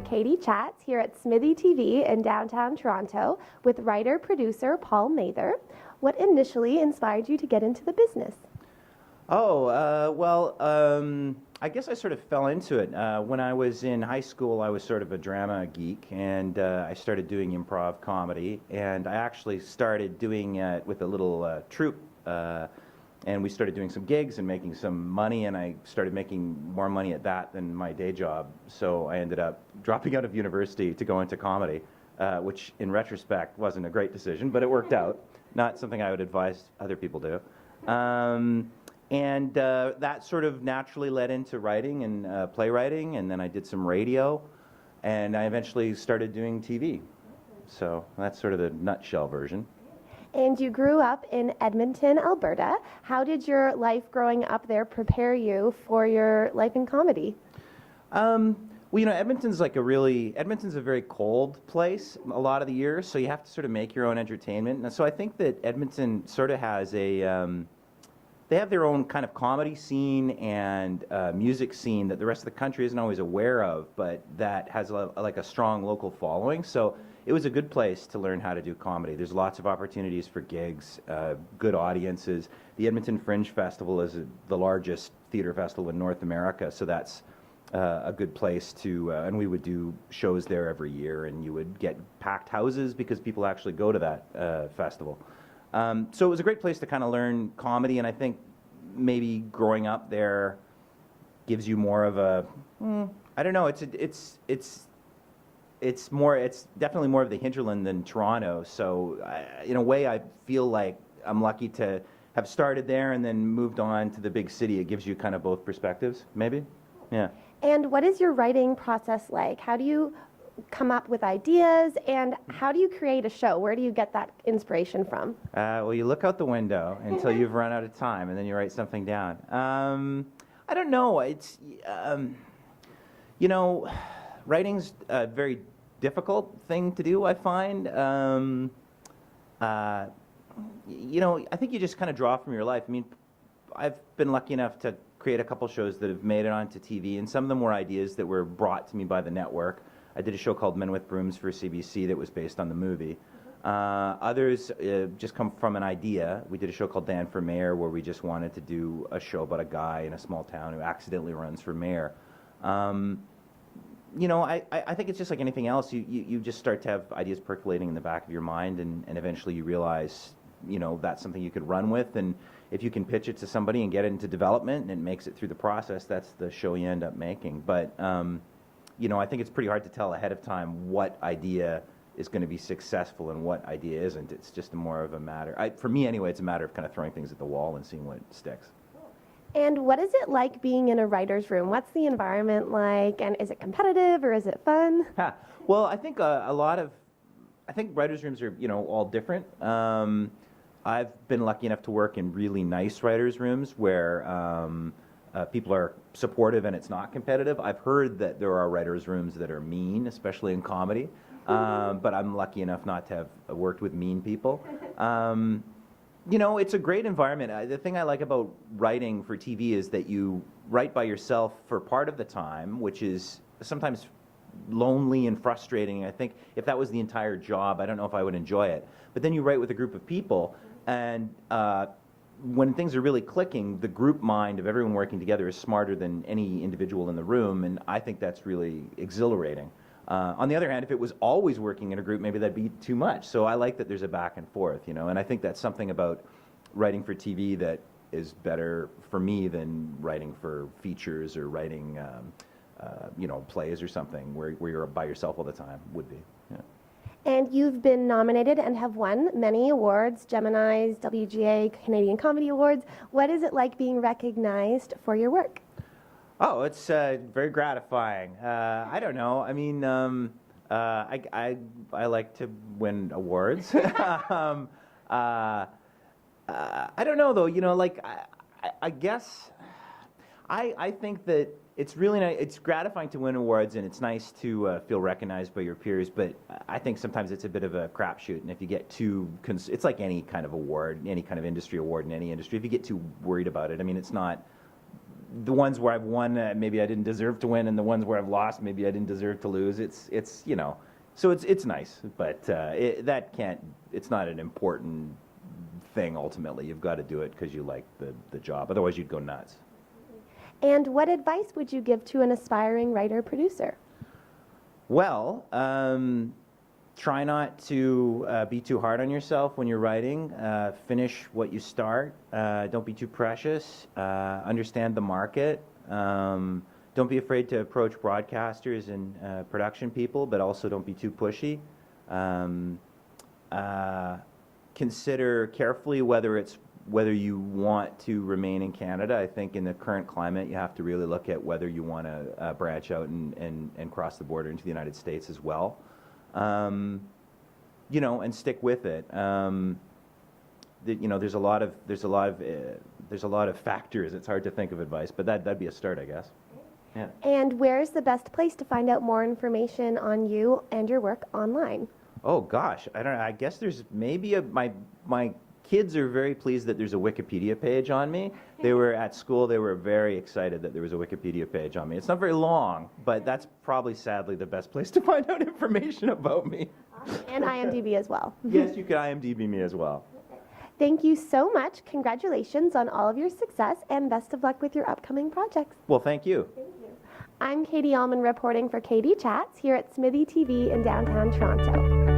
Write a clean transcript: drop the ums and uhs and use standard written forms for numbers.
Katie Chats here at Smithy TV in downtown Toronto with writer-producer Paul Mather. What initially inspired you to get into the business? I guess I sort of fell into it. When I was in high school, I was sort of a drama geek, and I started doing improv comedy, and I actually started doing it with a little troupe, and we started doing some gigs and making some money, and I started making more money at that than my day job, so I ended up dropping out of university to go into comedy, which in retrospect wasn't a great decision, but it worked out. Not something I would advise other people do. That sort of naturally led into writing and playwriting, and then I did some radio, and I eventually started doing TV. So that's sort of the nutshell version. And you grew up in Edmonton, Alberta. How did your life growing up there prepare you for your life in comedy? Well, you know, Edmonton's a very cold place a lot of the year, so you have to sort of make your own entertainment. And so I think that Edmonton sort of has they have their own kind of comedy scene and music scene that the rest of the country isn't always aware of, but that has like a strong local following. So it was a good place to learn how to do comedy. There's lots of opportunities for gigs, good audiences. The Edmonton Fringe Festival is the largest theater festival in North America, so that's a good place to, and we would do shows there every year, and you would get packed houses because people actually go to that festival. So it was a great place to kind of learn comedy, and I think maybe growing up there gives you more of a, I don't know, it's definitely more of the hinterland than Toronto. So in a way, I feel like I'm lucky to have started there and then moved on to the big city. It gives you kind of both perspectives, maybe. Yeah. And what is your writing process like? How do you come up with ideas, and how do you create a show? Where do you get that inspiration from? Well, you look out the window until you've run out of time, and then you write something down. I don't know. It's, you know, writing's a very difficult thing to do, I find. You know, I think you just kind of draw from your life. I mean, I've been lucky enough to create a couple shows that have made it onto TV, and some of them were ideas that were brought to me by the network. I did a show called Men with Brooms for CBC that was based on the movie. Others just come from an idea. We did a show called Dan for Mayor, where we just wanted to do a show about a guy in a small town who accidentally runs for mayor. You know, I think it's just like anything else. You just start to have ideas percolating in the back of your mind, and eventually you realize, you know, that's something you could run with, and if you can pitch it to somebody and get it into development and it makes it through the process, that's the show you end up making. But you know, I think it's pretty hard to tell ahead of time what idea is going to be successful and what idea isn't. It's just more of a matter, for me anyway, it's a matter of kind of throwing things at the wall and seeing what sticks. And what is it like being in a writer's room? What's the environment like, and is it competitive or is it fun? Well, I think I think writers' rooms are, you know, all different. I've been lucky enough to work in really nice writers' rooms where people are supportive and it's not competitive. I've heard that there are writers' rooms that are mean, especially in comedy, but I'm lucky enough not to have worked with mean people. You know, it's a great environment. The thing I like about writing for TV is that you write by yourself for part of the time, which is sometimes lonely and frustrating. I think if that was the entire job, I don't know if I would enjoy it. But then you write with a group of people, and when things are really clicking, the group mind of everyone working together is smarter than any individual in the room, and I think that's really exhilarating. On the other hand, if it was always working in a group, maybe that'd be too much. So I like that there's a back and forth, you know, and I think that's something about writing for TV that is better for me than writing for features or writing, you know, plays or something where you're by yourself all the time would be. Yeah. And you've been nominated and have won many awards, Gemini's, WGA, Canadian Comedy Awards. What is it like being recognized for your work? Oh, it's very gratifying. I don't know. I mean, I like to win awards. I don't know though. You know, like I guess I think that it's really nice. It's gratifying to win awards, and it's nice to feel recognized by your peers. But I think sometimes it's a bit of a crapshoot, and if you get too, it's like any kind of award, any kind of industry award in any industry. If you get too worried about it, I mean, it's not the ones where I've won, maybe I didn't deserve to win, and the ones where I've lost, maybe I didn't deserve to lose. It's you know, so it's nice, but it's not an important thing ultimately. You've got to do it because you like the job. Otherwise, you'd go nuts. And what advice would you give to an aspiring writer-producer? Well, try not to be too hard on yourself when you're writing. Finish what you start. Don't be too precious. Understand the market. Don't be afraid to approach broadcasters and production people, but also don't be too pushy. Consider carefully whether you want to remain in Canada. I think in the current climate, you have to really look at whether you want to branch out and cross the border into the United States as well. You know, and stick with it. You know, there's a lot of factors. It's hard to think of advice, but that'd be a start, I guess. Yeah. And where's the best place to find out more information on you and your work online? Oh gosh, I don't know. I guess there's maybe my kids are very pleased that there's a Wikipedia page on me. They were at school, they were very excited that there was a Wikipedia page on me. It's not very long, but that's probably sadly the best place to find out information about me. And IMDb as well. Yes, you can IMDb me as well. Thank you so much. Congratulations on all of your success and best of luck with your upcoming projects. Well, thank you. I'm Katie Uhlmann reporting for KD Chats here at Smithy TV in downtown Toronto.